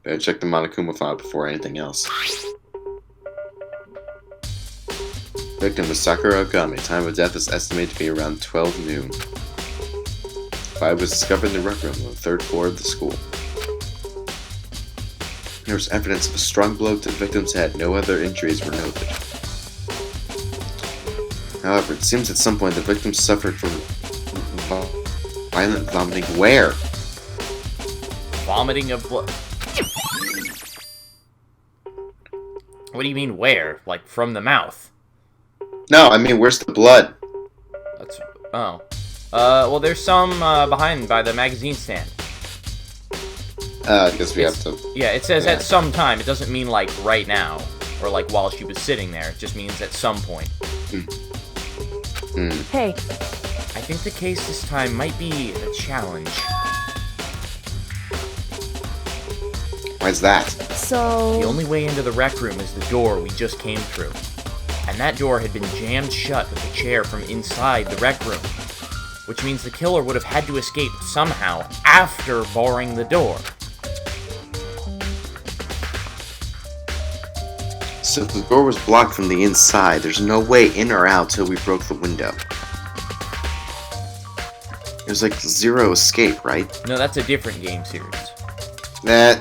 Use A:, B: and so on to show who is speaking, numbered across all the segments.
A: Better check the Monokuma file before anything else. Victim was Sakura Okami. Time of death is estimated to be around 12 noon. Body was discovered in the rec room on the third floor of the school. There was evidence of a strong blow to the victim's head. No other injuries were noted. However, it seems at some point the victim suffered from violent vomiting. Where?
B: Vomiting of blood. What do you mean where? Like from the mouth?
A: No, I mean, where's the blood?
B: That's... oh. Well, there's some behind by the magazine stand.
A: I guess we have to...
B: Yeah, it says at some time. It doesn't mean, like, right now. Or, like, while she was sitting there. It just means at some point.
C: Hey.
B: I think the case this time might be a challenge.
A: Why's that?
C: So...
B: The only way into the rec room is the door we just came through. And that door had been jammed shut with a chair from inside the rec room. Which means the killer would have had to escape somehow after barring the door.
A: So if the door was blocked from the inside, there's no way in or out till we broke the window. There's like zero escape, right?
B: No, that's a different game series.
A: That...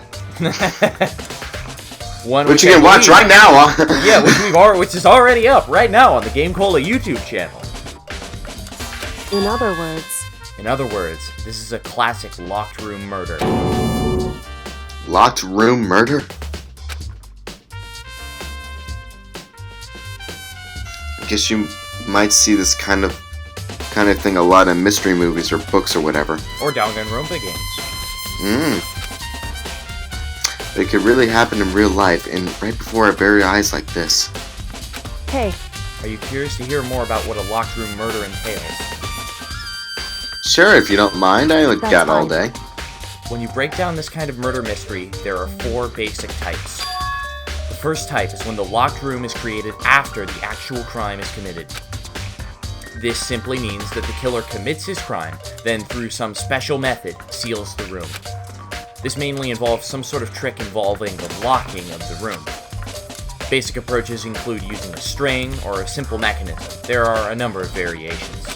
B: One
A: which you can watch right now,
B: yeah, which is already up right now on the GameCola YouTube channel.
C: In other words,
B: this is a classic locked room murder.
A: Locked room murder? I guess you might see this kind of thing a lot in mystery movies or books or whatever.
B: Or Danganronpa games.
A: It could really happen in real life, and right before our very eyes like this.
C: Hey.
B: Are you curious to hear more about what a locked room murder entails?
A: Sure, if you don't mind. I only got all day.
B: When you break down this kind of murder mystery, there are 4 basic types. The first type is when the locked room is created after the actual crime is committed. This simply means that the killer commits his crime, then through some special method, seals the room. This mainly involves some sort of trick involving the locking of the room. Basic approaches include using a string or a simple mechanism. There are a number of variations.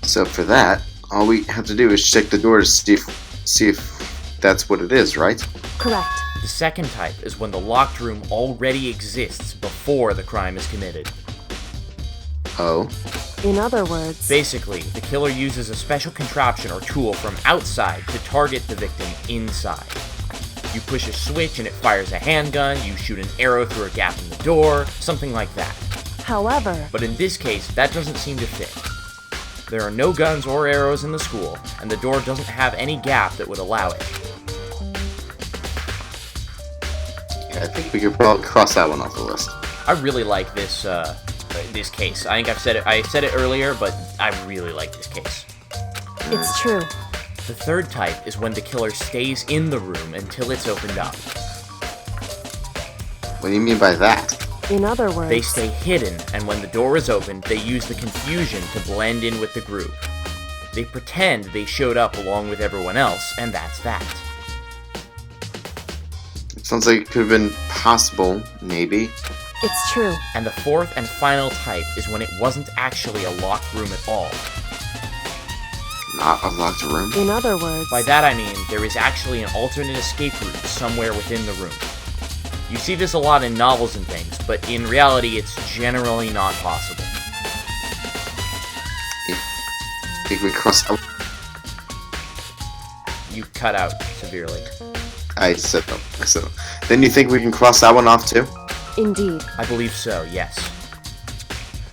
A: So for that, all we have to do is check the door to see if that's what it is, right?
C: Correct.
B: The second type is when the locked room already exists before the crime is committed.
A: Oh?
C: In other words...
B: Basically, the killer uses a special contraption or tool from outside to target the victim inside. You push a switch and it fires a handgun, you shoot an arrow through a gap in the door, something like that.
C: However...
B: But in this case, that doesn't seem to fit. There are no guns or arrows in the school, and the door doesn't have any gap that would allow it.
A: Yeah, I think we could probably cross that one off the list.
B: I really like this case. I think I said it earlier, but I really like this case.
C: It's true.
B: The third type is when the killer stays in the room until it's opened up.
A: What do you mean by that?
C: In other words...
B: They stay hidden, and when the door is opened, they use the confusion to blend in with the group. They pretend they showed up along with everyone else, and that's that.
A: It sounds like it could have been possible, maybe.
C: It's true.
B: And the fourth and final type is when it wasn't actually a locked room at all.
A: Not a locked room?
C: In other words...
B: By that I mean, there is actually an alternate escape route somewhere within the room. You see this a lot in novels and things, but in reality it's generally not possible.
A: I think we crossed out.
B: You cut out severely.
A: I said no. Then you think we can cross that one off too?
C: Indeed.
B: I believe so, yes.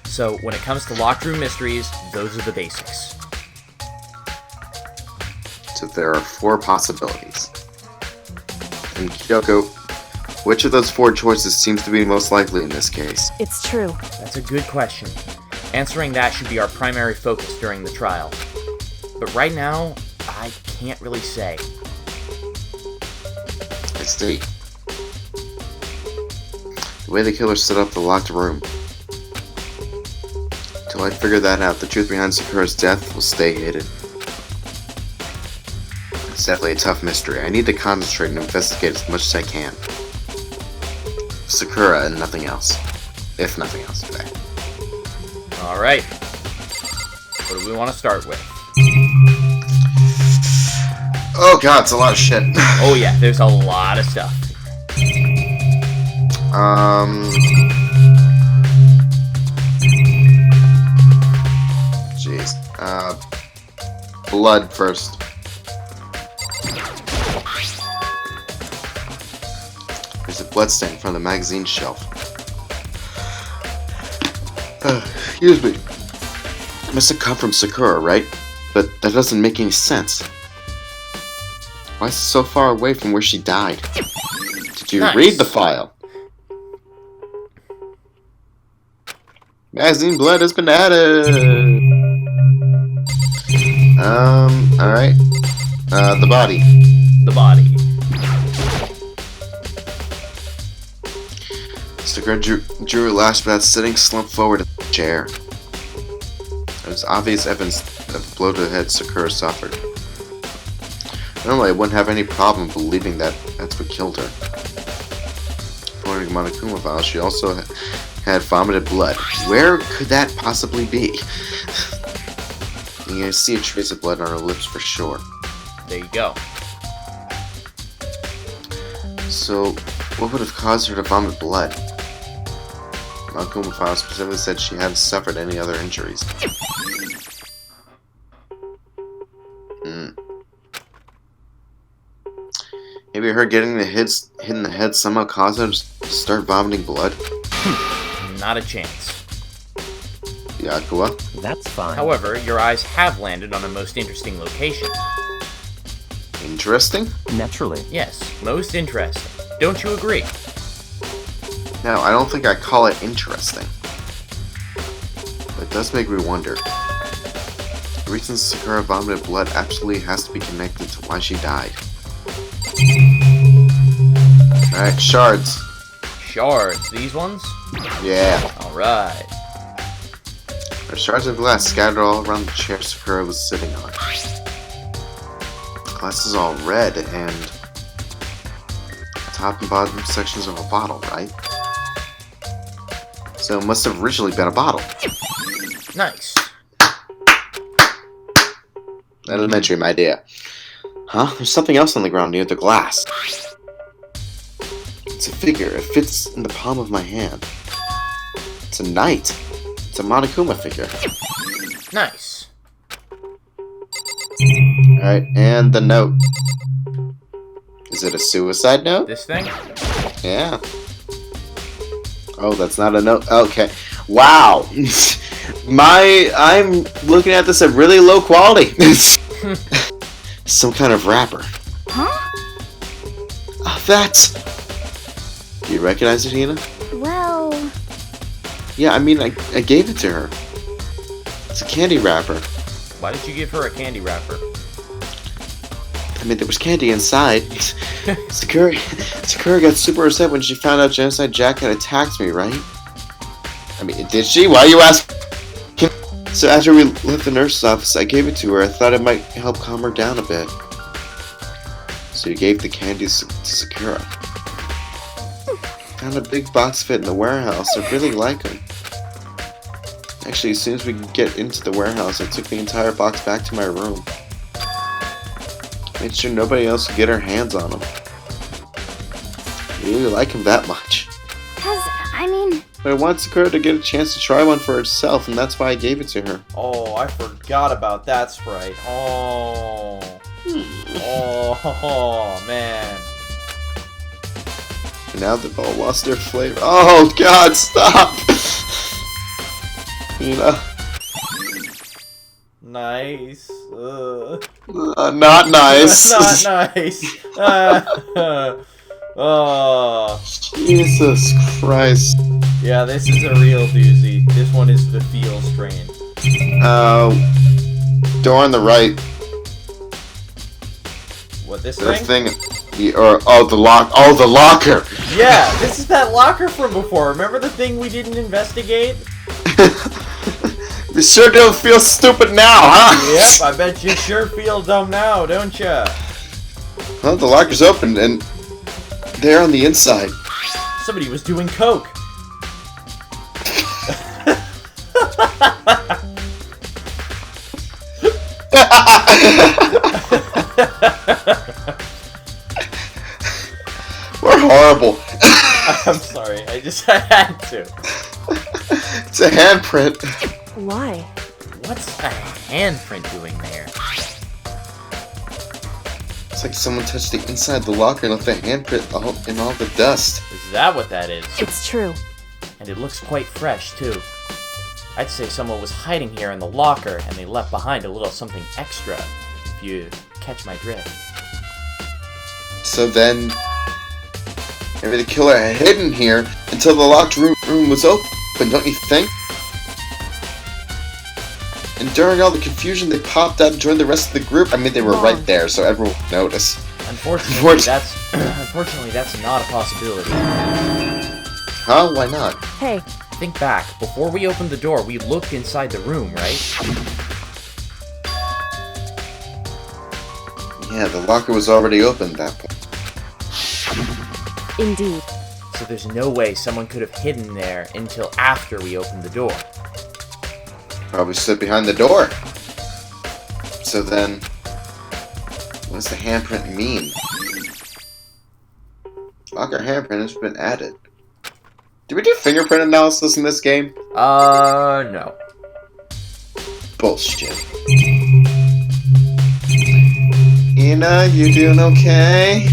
B: So, when it comes to locked room mysteries, those are the basics.
A: So there are 4 possibilities. And Kyoko, which of those 4 choices seems to be most likely in this case?
C: It's true.
B: That's a good question. Answering that should be our primary focus during the trial. But right now, I can't really say.
A: I see. The way the killer set up the locked room. Till I figure that out, the truth behind Sakura's death will stay hidden. It's definitely a tough mystery. I need to concentrate and investigate as much as I can. Sakura and nothing else. If nothing else today.
B: Alright. What do we want to start with?
A: Oh god, it's a lot of shit.
B: Oh yeah, there's a lot of stuff.
A: Jeez. Blood first. There's a bloodstain from the magazine shelf. Excuse me. It must have come from Sakura, right? But that doesn't make any sense. Why is it so far away from where she died? Did you read the file? Magazine blood has been added. Alright. The body.
B: The body.
A: Sakura drew her last breath, sitting slumped forward in the chair. There was obvious evidence of the blow to the head Sakura suffered. Normally, I wouldn't have any problem believing that that's what killed her. According to Monokuma file, she also had vomited blood. Where could that possibly be? You can see a trace of blood on her lips for sure.
B: There you go.
A: So, what would have caused her to vomit blood? Monokuma file specifically said she hadn't suffered any other injuries. Maybe her getting hit in the head somehow caused her to start vomiting blood?
B: Not a chance.
A: Yakuwa?
D: That's fine.
B: However, your eyes have landed on a most interesting location.
A: Interesting?
D: Naturally.
B: Yes, most interesting. Don't you agree?
A: No, I don't think I call it interesting. But it does make me wonder. The reason Sakura vomited blood absolutely has to be connected to why she died. Alright, shards.
B: Shards, these ones?
A: Yeah.
B: Alright.
A: There are shards of glass scattered all around the chair Sakura was sitting on. The glass is all red and top and bottom sections of a bottle, right? So it must have originally been a bottle.
B: Nice.
A: Elementary, my dear. Huh? There's something else on the ground near the glass. It's a figure. It fits in the palm of my hand. It's a knight. It's a Monokuma figure.
B: Nice.
A: Alright, and the note. Is it a suicide note?
B: This thing?
A: Yeah. Oh, that's not a note. Okay. Wow. I'm looking at this at really low quality. Some kind of wrapper.
C: Huh?
A: That's... Do you recognize it, Hina?
C: Well...
A: Yeah, I mean, I gave it to her. It's a candy wrapper.
B: Why did you give her a candy wrapper?
A: I mean, there was candy inside. Sakura got super upset when she found out Genocide Jack had attacked me, right? I mean, did she? Why are you asking? So after we left the nurse's office, I gave it to her. I thought it might help calm her down a bit. So you gave the candies to Sakura. Found a big box fit in the warehouse. I really like them. Actually, as soon as we could get into the warehouse, I took the entire box back to my room. Made sure nobody else could get her hands on them. I really like them that much.
C: I mean...
A: But I want Sakura to get a chance to try one for herself, and that's why I gave it to her.
B: Oh, I forgot about that sprite. Oh. Oh, man.
A: And now they've all lost their flavor. Oh, God, stop! You know?
B: Nice.
A: Not nice.
B: That's not nice. Oh.
A: Jesus Christ.
B: Yeah, this is a real doozy. This one is the feel strain.
A: Door on the right.
B: What, this
A: The
B: thing?
A: the locker.
B: Yeah, this is that locker from before. Remember the thing we didn't investigate?
A: You sure don't feel stupid now, huh?
B: Yep, I bet you sure feel dumb now, don't ya?
A: Well, the locker's open, and they're on the inside.
B: Somebody was doing coke.
A: We're horrible.
B: I'm sorry, I had to.
A: It's a handprint.
C: Why?
B: What's a handprint doing there?
A: It's like someone touched the inside of the locker and left a handprint in all the dust.
B: Is that what that is?
C: It's true.
B: And it looks quite fresh, too. I'd say someone was hiding here in the locker, and they left behind a little something extra, if you catch my drift.
A: So then, maybe the killer had hidden here until the locked room was open, don't you think? And during all the confusion, they popped out and joined the rest of the group. I mean, they were right there, so everyone would notice.
B: Unfortunately, that's not a possibility.
A: Huh? Why not?
C: Hey.
B: Think back. Before we opened the door, we looked inside the room, right?
A: Yeah, the locker was already open at that point.
C: Indeed.
B: So there's no way someone could have hidden there until after we opened the door.
A: Probably stood behind the door. So then, what does the handprint mean? Locker handprint has been added. Did we do fingerprint analysis in this game?
B: No.
A: Bullshit. Ina, you doing okay?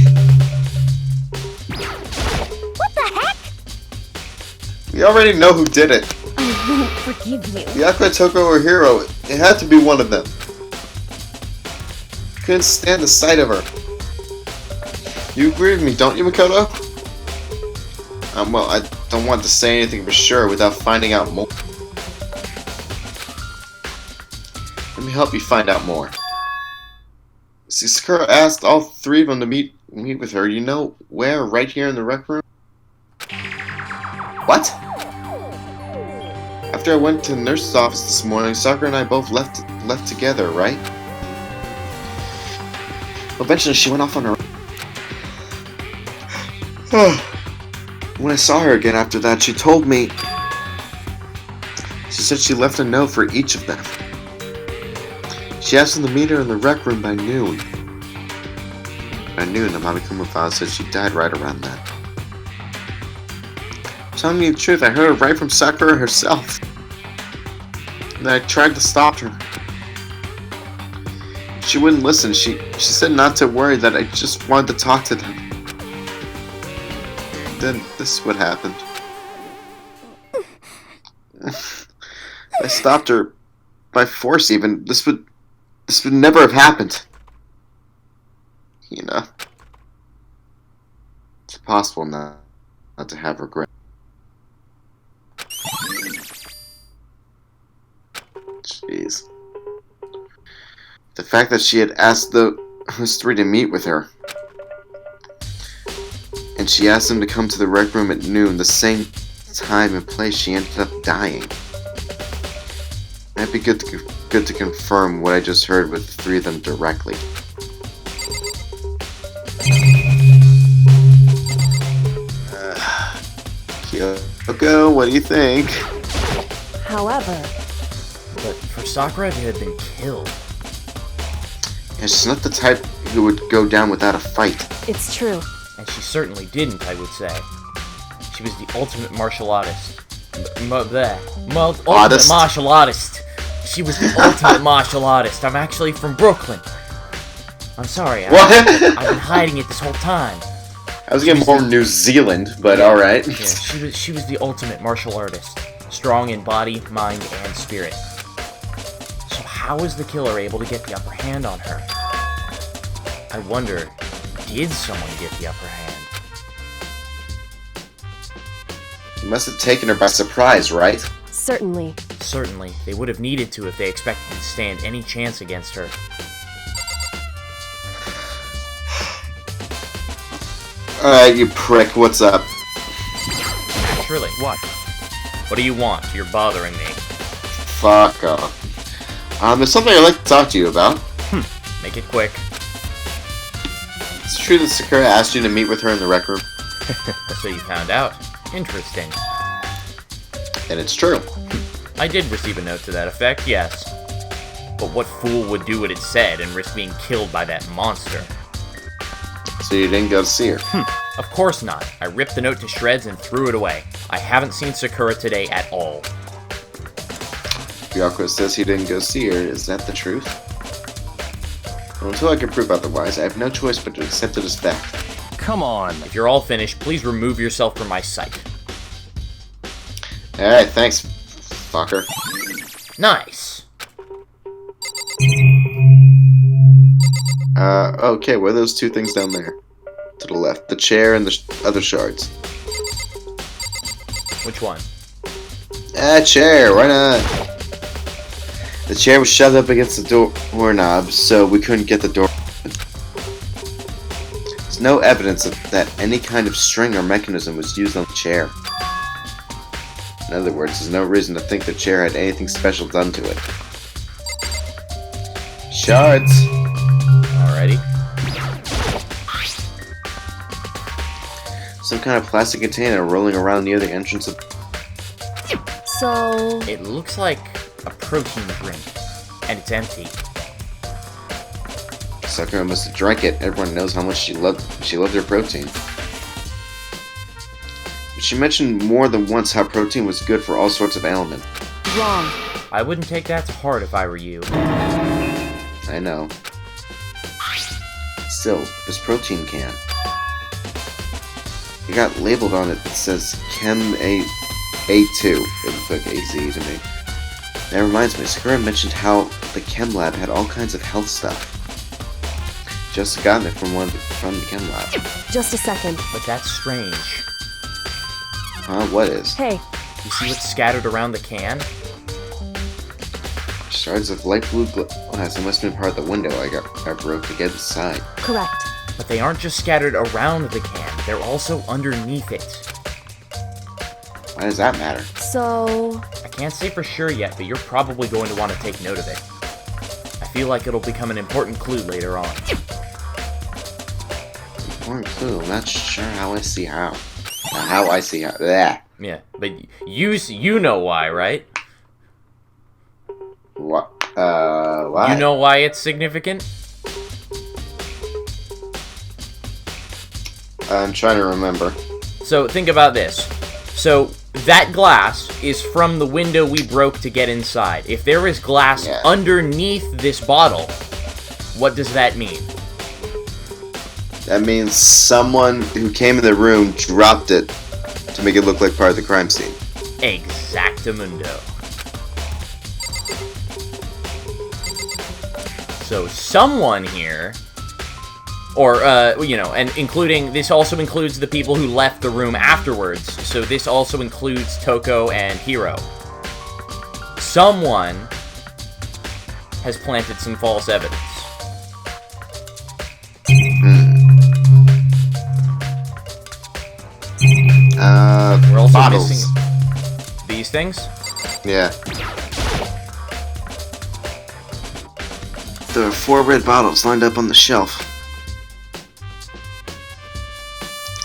C: What the heck?
A: We already know who did it.
C: I won't forgive you.
A: Yakura, Toko, or Hiro. It had to be one of them. Couldn't stand the sight of her. You agree with me, don't you, Makoto? Well, I don't want to say anything for sure without finding out more. Let me help you find out more. See, Sakura asked all three of them to meet with her. You know where? Right here in the rec room? What? After I went to the nurse's office this morning, Sakura and I both left together, right? Eventually, she went off on her own. When I saw her again after that, she told me... She said she left a note for each of them. She asked them to meet her in the rec room by noon. By noon, Amami Kumafana said she died right around that. Telling me the truth, I heard it right from Sakura herself. And I tried to stop her. She wouldn't listen. She said not to worry, that I just wanted to talk to them. Then this is what happened. I stopped her by force even. This would never have happened. You know. It's possible not to have regret. Jeez. The fact that she had asked those three to meet with her. And she asked them to come to the rec room at noon, the same time and place she ended up dying. It'd be good to confirm what I just heard with the three of them directly. Kyoko, what do you think?
C: However...
B: But for Sakura to have been killed...
A: Yeah, she's not the type who would go down without a fight.
C: It's true.
B: And she certainly didn't, I would say. She was the ultimate martial artist. Ultimate martial artist. She was the ultimate martial artist. I'm actually from Brooklyn. I'm sorry. I've been hiding it this whole time.
A: I was getting more New Zealand, but alright.
B: Yeah, she was the ultimate martial artist. Strong in body, mind, and spirit. So how was the killer able to get the upper hand on her? I wonder, did someone get the upper hand?
A: You must have taken her by surprise, right?
C: Certainly.
B: Certainly. They would have needed to if they expected to stand any chance against her.
A: Alright, you prick, what's up?
B: Naturally. What? What do you want? You're bothering me.
A: Fuck off. There's something I'd like to talk to you about.
B: Make it quick.
A: It's true that Sakura asked you to meet with her in the rec room.
B: So you found out. Interesting.
A: And it's true.
B: I did receive a note to that effect, yes. But what fool would do what it said and risk being killed by that monster?
A: So you didn't go to see her.
B: Of course not. I ripped the note to shreds and threw it away. I haven't seen Sakura today at all.
A: Byakuya says he didn't go see her. Is that the truth? Well, until I can prove otherwise, I have no choice but to accept it as fact.
D: Come on.
B: If you're all finished, please remove yourself from my sight.
A: Alright, thanks, fucker.
B: Nice.
A: Okay, what are those two things down there? To the left. The chair and the other shards.
B: Which one?
A: Chair, why not? The chair was shoved up against the doorknob, so we couldn't get the door open. There's no evidence that any kind of string or mechanism was used on the chair. In other words, there's no reason to think the chair had anything special done to it. Shards!
B: Alrighty.
A: Some kind of plastic container rolling around near the entrance of...
C: So,
B: It looks like a protein drink, and it's empty.
A: Sakura must have drank it. Everyone knows how much she loved her protein. But she mentioned more than once how protein was good for all sorts of ailments.
C: wrong.
B: I wouldn't take that to heart if I were you.
A: I know. Still, this protein can. It got labeled on it that says Chem A2. It looked like AZ to me. That reminds me, Sakura mentioned how the chem lab had all kinds of health stuff. Just gotten it from the chem lab.
C: Just a second.
B: But that's strange.
A: Huh? What is?
C: Hey,
B: You see what's scattered around the can?
A: Shards of light blue glass. It must have been part of the window I broke to get inside.
C: correct.
B: But they aren't just scattered around the can, they're also underneath it.
A: Why does that matter?
C: So,
B: I can't say for sure yet, but you're probably going to want to take note of it. I feel like it'll become an important clue later on.
A: Important clue. I'm not sure how I see how. How I see how. Bleh.
B: Yeah, but you know why, right?
A: What? Why?
B: You know why it's significant?
A: I'm trying to remember.
B: So think about this. So that glass is from the window we broke to get inside. If there is glass underneath this bottle, what does that mean?
A: That means someone who came in the room dropped it to make it look like part of the crime scene.
B: Exactamundo. So someone here, or, and including, this also includes the people who left the room afterwards, so this also includes Toko and Hiro. Someone has planted some false evidence. We're also
A: bottles.
B: missing these things.
A: Yeah. There are 4 red bottles lined up on the shelf.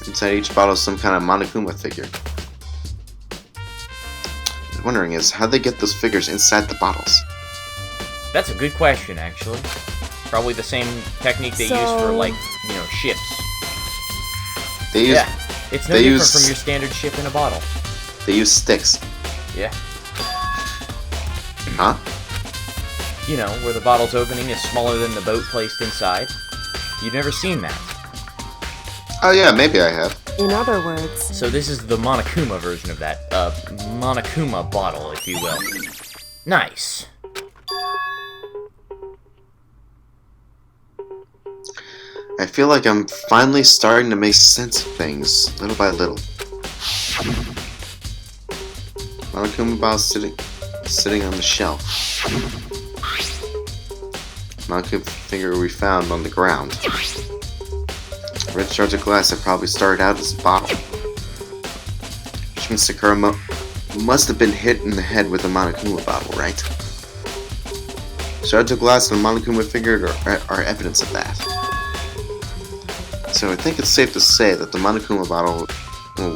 A: Inside each bottle is some kind of Monokuma figure. What I'm wondering is, how'd they get those figures inside the bottles?
B: That's a good question, actually. Probably the same technique they use for, like, ships.
A: They use
B: It's no different from your standard ship in a bottle.
A: They use sticks.
B: Yeah.
A: Huh?
B: You know, where the bottle's opening is smaller than the boat placed inside. You've never seen that.
A: Oh yeah, maybe I have.
C: in other words,
B: So this is the Monokuma version of that. Monokuma bottle, if you will. Nice.
A: I feel like I'm finally starting to make sense of things, little by little. Monokuma bottle sitting on the shelf. Monokuma finger we found on the ground. Red shards of glass that probably started out as a bottle. Which means Sakura must have been hit in the head with a Monokuma bottle, right? Shards of glass and a Monokuma figure are evidence of that. So I think it's safe to say that the Monokuma bottle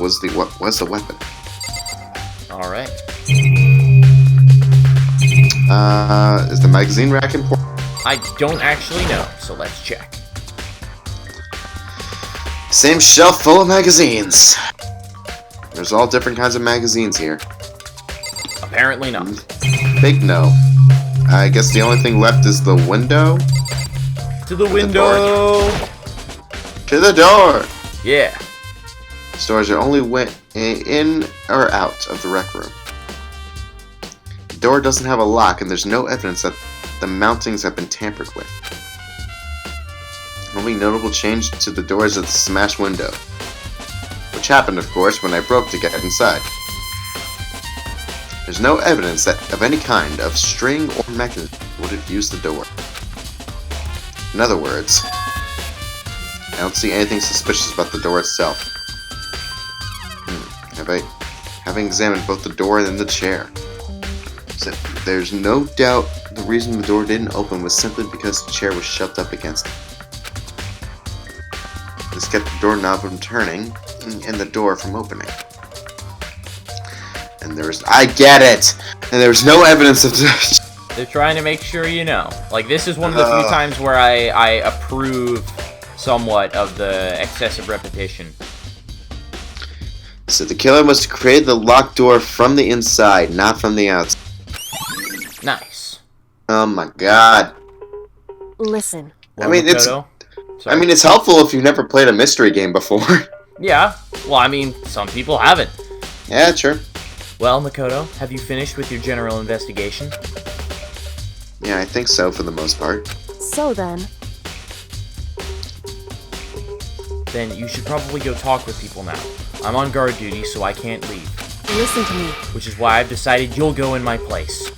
A: was the weapon.
B: All right.
A: Is the magazine rack important?
B: I don't actually know, so let's check.
A: Same shelf full of magazines. There's all different kinds of magazines here.
B: Apparently not.
A: Big no. I guess the only thing left is the window.
B: To the window!
A: To the door!
B: Yeah.
A: Stores are only went in or out of the rec room. The door doesn't have a lock, and there's no evidence that the mountings have been tampered with. The only notable change to the door is the smashed window, which happened, of course, when I broke to get inside. There's no evidence that of any kind of string or mechanism would have used the door. In other words, I don't see anything suspicious about the door itself. Having examined both the door and the chair, so there's no doubt the reason the door didn't open was simply because the chair was shoved up against it. This kept the doorknob from turning and the door from opening. And I get it! And there was no evidence of this.
B: They're trying to make sure you know. Like, this is one of the few times where I approve somewhat of the excessive repetition.
A: So the killer must have created the locked door from the inside, not from the outside.
B: Nice.
A: Oh my god.
C: Listen.
B: Well,
A: I mean,
B: Makoto? Sorry.
A: it's helpful if you've never played a mystery game before.
B: Yeah. Well, I mean, some people haven't.
A: Yeah, sure.
B: Well, Makoto, have you finished with your general investigation?
A: Yeah, I think so for the most part.
C: So then.
B: Then you should probably go talk with people now. I'm on guard duty, so I can't leave.
C: Listen to me.
B: Which is why I've decided you'll go in my place.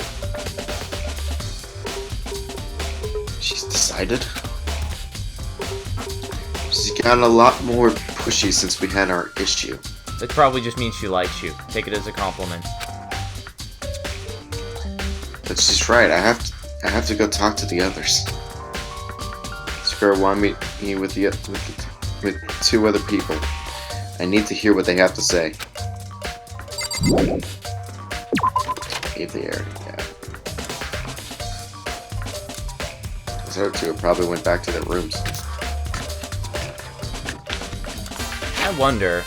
A: She's decided. She's gotten a lot more pushy since we had our issue.
B: That probably just means she likes you. Take it as a compliment.
A: But she's right. I have to go talk to the others. This girl wanted me with two other people. I need to hear what they have to say. If they already have. Those other two probably went back to their rooms.
B: I wonder.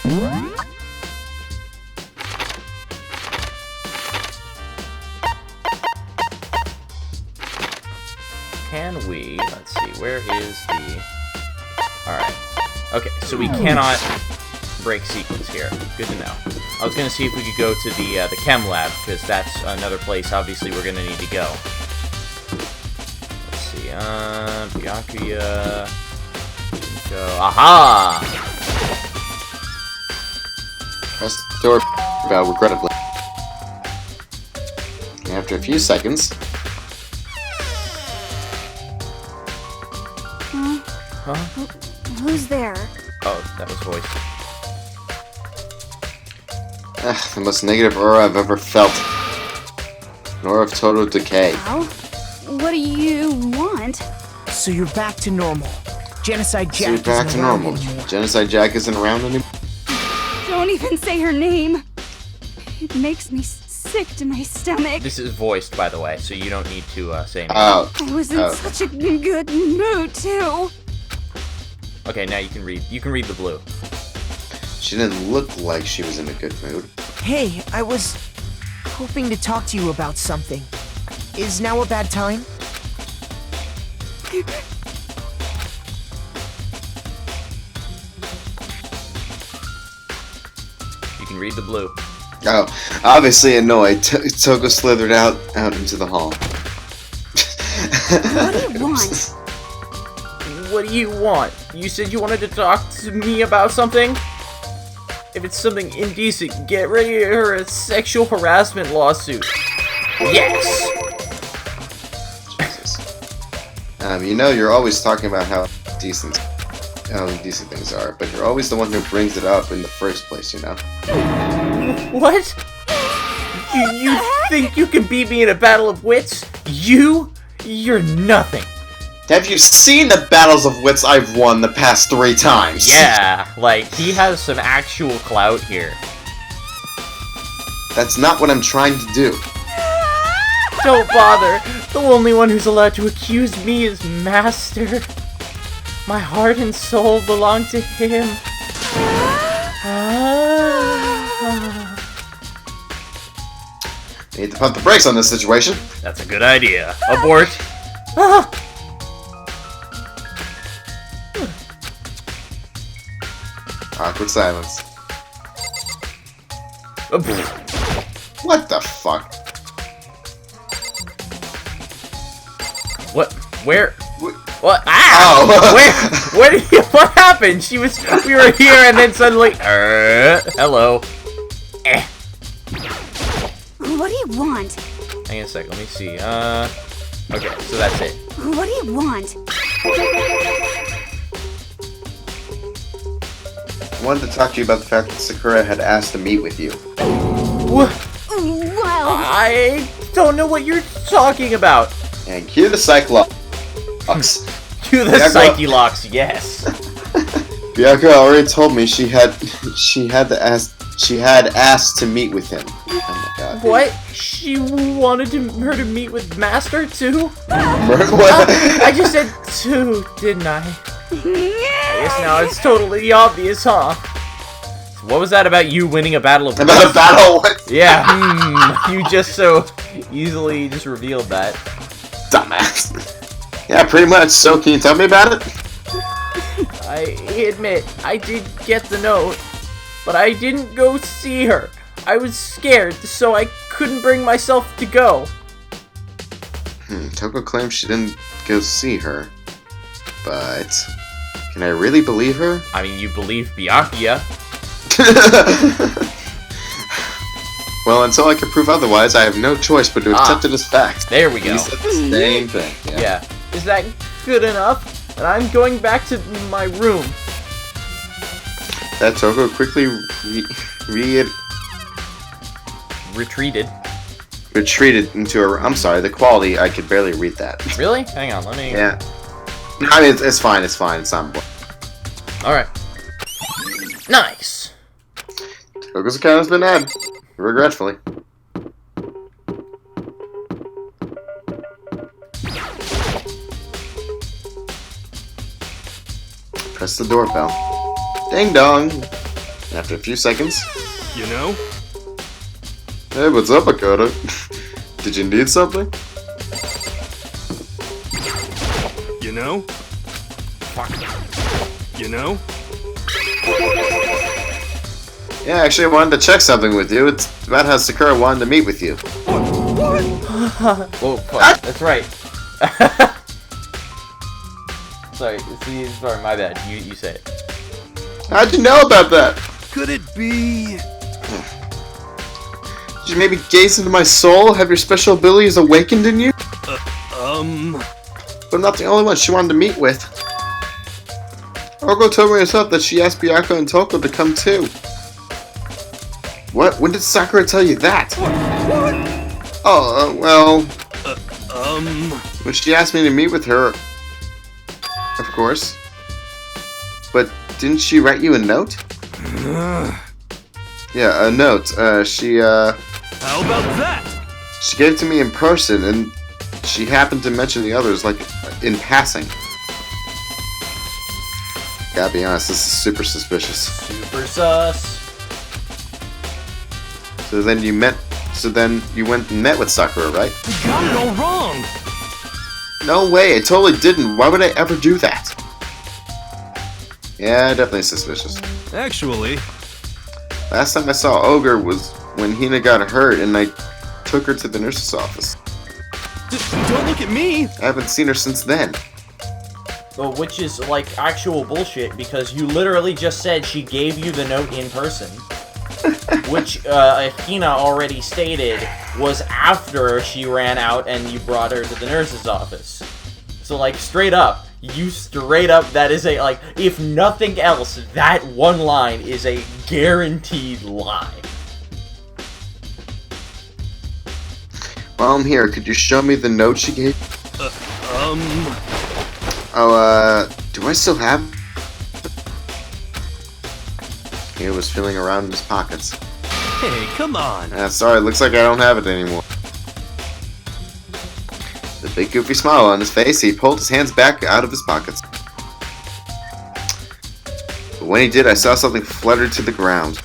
B: Can we... Let's see, where is the... Alright. Okay, so we cannot break sequence here. Good to know. I was going to see if we could go to the chem lab, because that's another place, obviously, we're going to need to go. Let's see, Byakuya... Go... Aha!
A: Press the door bell regrettably. After a few seconds...
B: Huh?
C: Who's there?
B: Oh, that was voice.
A: The most negative aura I've ever felt. An aura of total decay.
D: Well, what do you want?
E: So you're back to normal. Genocide Jack
A: So you're back
E: isn't
A: to
E: around
A: normal.
E: anymore.
A: Genocide Jack isn't around anymore.
D: Don't even say her name. It makes me sick to my stomach.
B: This is voiced, by the way, so you don't need to say anything.
A: Oh.
D: I was in such a good mood, too.
B: Okay, now you can read. You can read the blue.
A: She didn't look like she was in a good mood.
E: Hey, I was hoping to talk to you about something. Is now a bad time?
B: You can read the blue.
A: Oh, obviously annoyed, Toko slithered out into the hall.
D: What do you want?
B: What do you want? You said you wanted to talk to me about something? If it's something indecent, get ready for a sexual harassment lawsuit. Yes!
A: Jesus. You know, you're always talking about how indecent things are, but you're always the one who brings it up in the first place, you know?
B: What? You think you can beat me in a battle of wits? You're nothing.
A: Have you seen the battles of wits I've won the past 3 times?
B: Yeah, like, he has some actual clout here.
A: That's not what I'm trying to do.
B: Don't bother. The only one who's allowed to accuse me is Master. My heart and soul belong to him.
A: Need to pump the brakes on this situation.
B: That's a good idea. Abort.
A: Awkward silence. What the fuck?
B: What? Where?
A: What?
B: What? Ah!
A: Oh.
B: Where did you, what happened? We were here and then suddenly, hello.
D: What do you want?
B: Hang on a sec, let me see. Okay, so that's it.
D: What do you want?
A: I wanted to talk to you about the fact that Sakura had asked to meet with you.
B: What?
D: Well,
B: I don't know what you're talking about.
A: And cue the Cyclops.
B: To the
A: Byakuya-
B: Psyche Locks, yes.
A: Byakuya already told me she had asked to meet with him. Oh my god.
B: What? She wanted her to meet with Master too?
A: What?
B: I just said two, didn't I? I guess now it's totally obvious, huh? So what was that about you winning a battle of
A: About a battle with
B: Yeah, you just so easily just revealed that.
A: dumbass. Yeah, pretty much. So can you tell me about it?
B: I admit, I did get the note, but I didn't go see her. I was scared, so I couldn't bring myself to go.
A: Toko claims she didn't go see her, but can I really believe her?
B: I mean, you believe Byakuya.
A: Well, until I can prove otherwise, I have no choice but to accept it as fact.
B: There we go.
A: You said the same thing.
B: Yeah. Is that good enough? And I'm going back to my room.
A: That Toko quickly retreated into her. I'm sorry, the quality, I could barely read that.
B: Really? Hang on, let me...
A: Yeah. No, I mean, it's fine, it's fine, it's not important.
B: Alright. Nice!
A: Toko's account has been added. Regretfully. Press the doorbell. Ding dong! After a few seconds.
F: You know?
A: Hey, what's up, Akota? Did you need something?
F: You know?
B: Fuck.
F: You know?
A: Yeah, actually, I wanted to check something with you. It's about how Sakura wanted to meet with you.
B: Whoa, fuck. That's right. Sorry, my bad. You say it.
A: How'd you know about that?
F: Could it be?
A: Did you maybe gaze into my soul? Have your special abilities awakened in you? But I'm not the only one she wanted to meet with. Oko told me herself that she asked Byakuya and Toko to come too. What? When did Sakura tell you that? Oh, well... when she asked me to meet with her... Of course. But didn't she write you a note? Yeah, a note.
F: How about that?
A: She gave it to me in person, and she happened to mention the others, like, in passing. Gotta be honest, this is super suspicious.
B: Super sus.
A: So then you went and met with Sakura, right?
F: You got it all wrong!
A: No way, I totally didn't. Why would I ever do that? Yeah, definitely suspicious.
F: Actually,
A: Last time I saw Ogre was when Hina got hurt and I took her to the nurse's office.
F: don't look at me!
A: I haven't seen her since then.
B: Well, which is, like, actual bullshit, because you literally just said she gave you the note in person. Which, Hina already stated was after she ran out and you brought her to the nurse's office. So, like, straight up, that is a, like, if nothing else, that one line is a guaranteed lie.
A: While I'm here, could you show me the note she gave? Oh, do I still have... He was feeling around in his pockets.
F: Hey, come on.
A: Sorry, looks like I don't have it anymore. The big goofy smile on his face, he pulled his hands back out of his pockets. But when he did, I saw something flutter to the ground.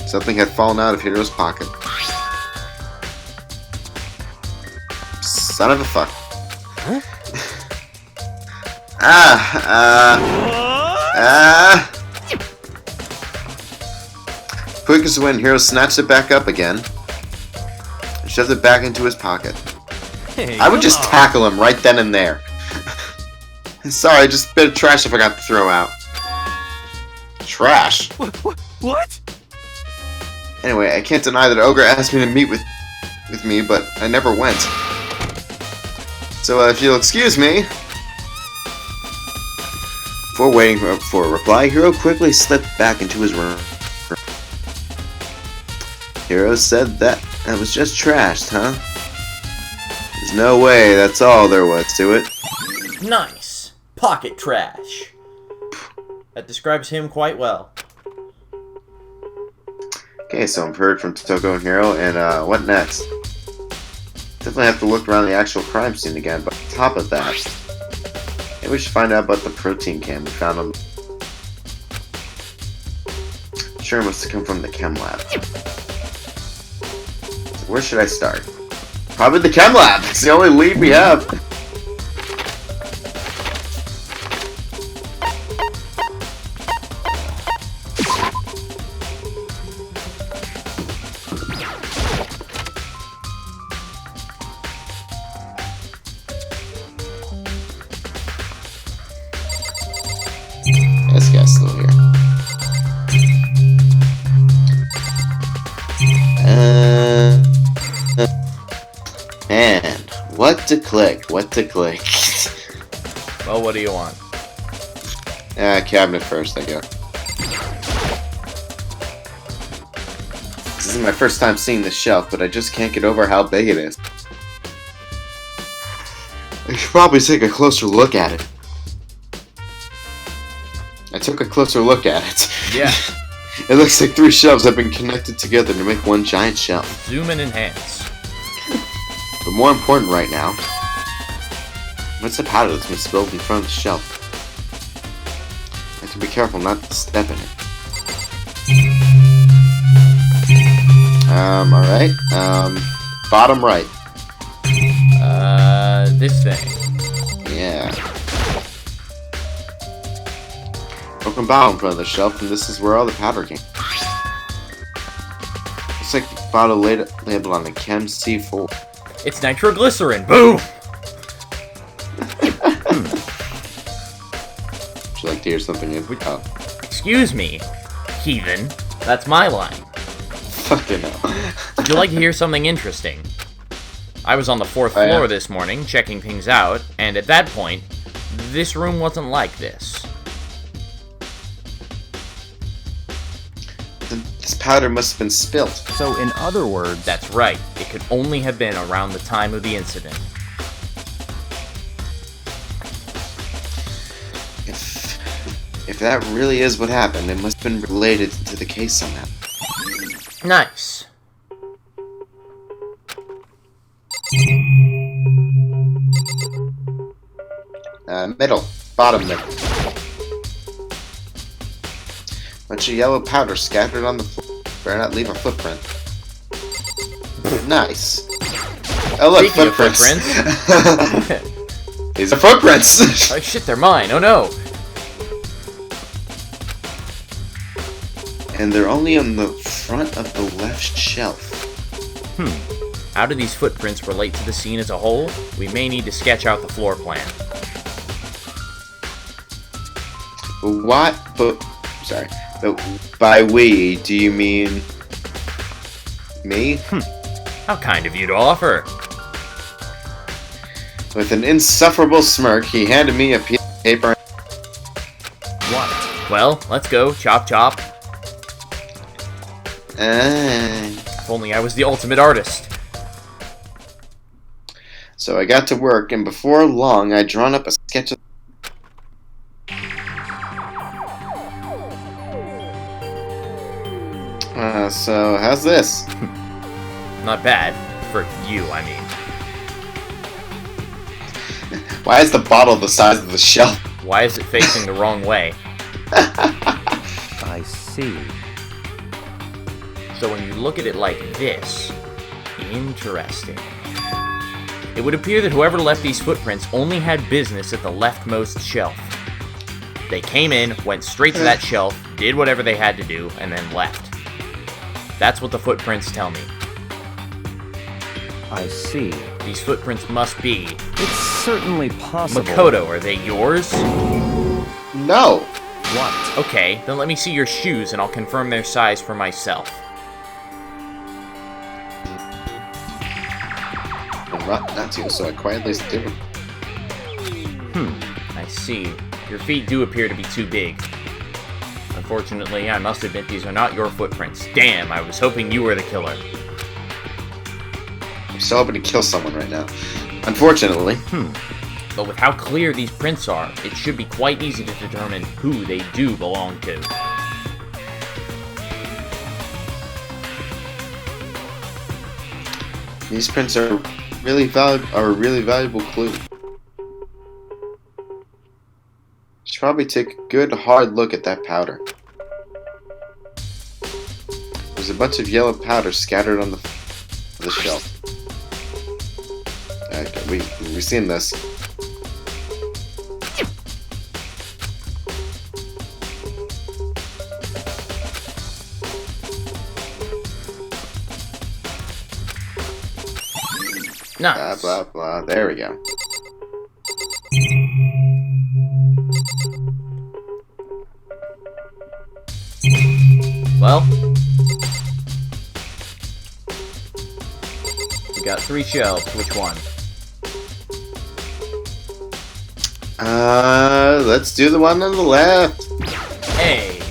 A: Something had fallen out of Hiro's pocket. Son of a fuck.
F: Huh?
A: Quick as a wind, Hiro snatched it back up again and shoved it back into his pocket.
F: Hey,
A: I would just
F: come on.
A: tackle him right then and there. Sorry, just a bit of trash I forgot to throw out. Trash?
F: What?
A: Anyway, I can't deny that Ogre asked me to meet with me, but I never went. So if you'll excuse me... Before waiting for a reply, Hiro quickly slipped back into his room. Hiro said that was just trashed, huh? There's no way that's all there was to it.
B: Nice. Pocket trash. That describes him quite well.
A: Okay, so I've heard from Toko and Hiro, and what next? Definitely have to look around the actual crime scene again, but on top of that, maybe we should find out about the protein can we found on... Sure, it must have come from the chem lab. So where should I start? Probably the chem lab! It's the only lead we have! This guy's still here. Man, what to click? What to click?
B: Well, what do you want?
A: Cabinet first, I guess. This is my first time seeing this shelf, but I just can't get over how big it is. I should probably take a closer look at it. I took a closer look at it.
B: Yeah.
A: It looks like 3 shelves have been connected together to make one giant shelf.
B: Zoom and enhance.
A: But more important right now, what's the powder that's been spilled in front of the shelf? I have to be careful not to step in it. Alright. Bottom right.
B: This thing.
A: Yeah. Broken bottle in front of the shelf, and this is where all the powder came. Looks like the bottle labeled on the Chem C4.
B: It's nitroglycerin. Boom!
A: Would you like to hear something? Oh.
B: Excuse me, heathen. That's my line.
A: Fucking hell.
B: Would you like to hear something interesting? I was on the 4th
A: Oh, yeah?
B: floor this morning, checking things out, and at that point, this room wasn't like this.
A: This powder must have been spilt.
E: So, in other words,
B: That's right. It could only have been around the time of the incident.
A: If that really is what happened, it must have been related to the case somehow.
B: Nice.
A: Middle. Bottom middle. Bunch of yellow powder scattered on the floor. Better not leave a footprint. Nice. Oh look,
B: Speaking of
A: footprints. These are footprints!
B: Oh shit, they're mine. Oh no.
A: And they're only on the front of the left shelf.
B: How do these footprints relate to the scene as a whole? We may need to sketch out the floor plan.
A: What? But by we, do you mean me?
B: How kind of you to offer.
A: With an insufferable smirk, he handed me a piece of paper.
B: What? Well, let's go. Chop chop. If only I was the ultimate artist.
A: So I got to work, and before long, I'd drawn up a sketch of So, how's this?
B: Not bad. For you, I mean.
A: Why is the bottle the size of the shelf?
B: Why is it facing the wrong way?
F: I see.
B: So when you look at it like this, interesting. It would appear that whoever left these footprints only had business at the leftmost shelf. They came in, went straight to that shelf, did whatever they had to do, and then left. That's what the footprints tell me.
F: I see.
B: These footprints must be...
F: It's certainly possible.
B: Makoto, are they yours?
A: No!
F: What?
B: Okay, then let me see your shoes and I'll confirm their size for myself.
A: Not to, so I quietly did it.
B: I see. Your feet do appear to be too big. Unfortunately, I must admit these are not your footprints. Damn, I was hoping you were the killer.
A: I'm still hoping to kill someone right now. Unfortunately.
B: But with how clear these prints are, it should be quite easy to determine who they do belong to.
A: These prints are a really valuable clue. Should probably take a good hard look at that powder. There's a bunch of yellow powder scattered on the shelf. We've seen this.
B: Nice.
A: Blah, blah, blah. There we go.
B: Well, we got 3 shelves. Which one?
A: Let's do the one on the left.
B: Hey.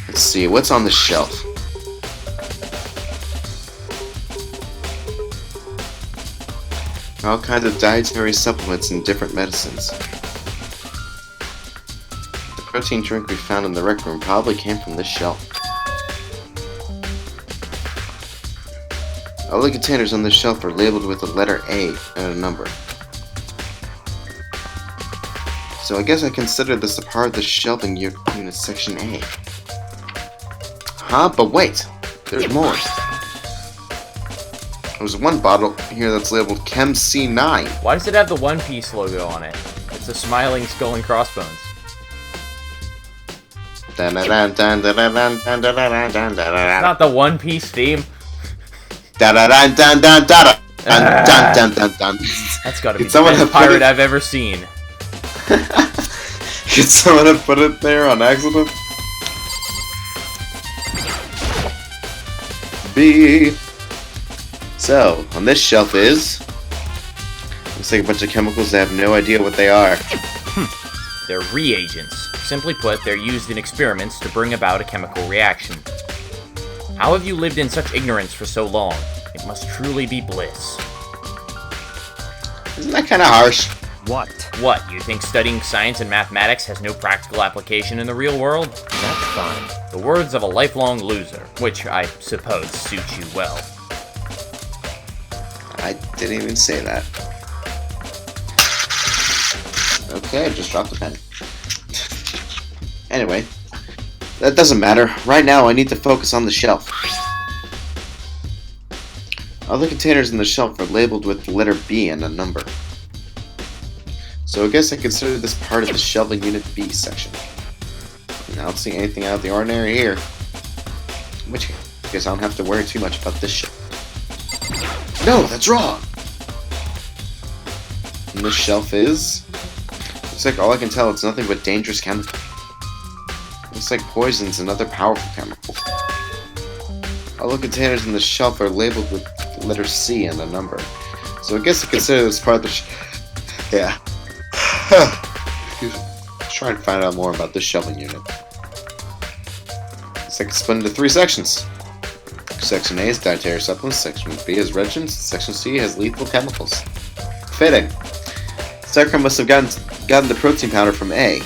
A: Let's see, what's on the shelf? All kinds of dietary supplements and different medicines. The protein drink we found in the rec room probably came from this shelf. All the containers on this shelf are labeled with the letter A and a number. So I guess I consider this a part of the shelving unit section A. Huh? But wait! There's more. There's one bottle here that's labeled Chem C9.
B: Why does it have the One Piece logo on it? It's a smiling skull and crossbones. It's not the One Piece theme. That's gotta be the best pirate I've ever seen.
A: Could someone have put it there on accident? B. So, on this shelf is... looks like a bunch of chemicals that have no idea what they are.
B: They're reagents. Simply put, they're used in experiments to bring about a chemical reaction. How have you lived in such ignorance for so long? It must truly be bliss.
A: Isn't that kind of harsh?
F: What?
B: What, you think studying science and mathematics has no practical application in the real world?
F: That's fine.
B: The words of a lifelong loser, which I suppose suits you well.
A: I didn't even say that. Okay, I just dropped the pen. Anyway, that doesn't matter. Right now, I need to focus on the shelf. All the containers in the shelf are labeled with the letter B and a number. So I guess I consider this part of the shelving unit B section. I don't see anything out of the ordinary here. Which, I guess I don't have to worry too much about this shelf. No, that's wrong! And this shelf is... looks like all I can tell, it's nothing but dangerous chemicals. Looks like poisons and other powerful chemicals. All the containers in the shelf are labeled with the letter C and a number. So I guess I consider this part of the yeah. Let's try and find out more about this shelving unit. It's like it's split into 3 sections. Section A is dietary supplements, Section B is regimens, Section C has lethal chemicals. Fitting. Sakura must have gotten the protein powder from A.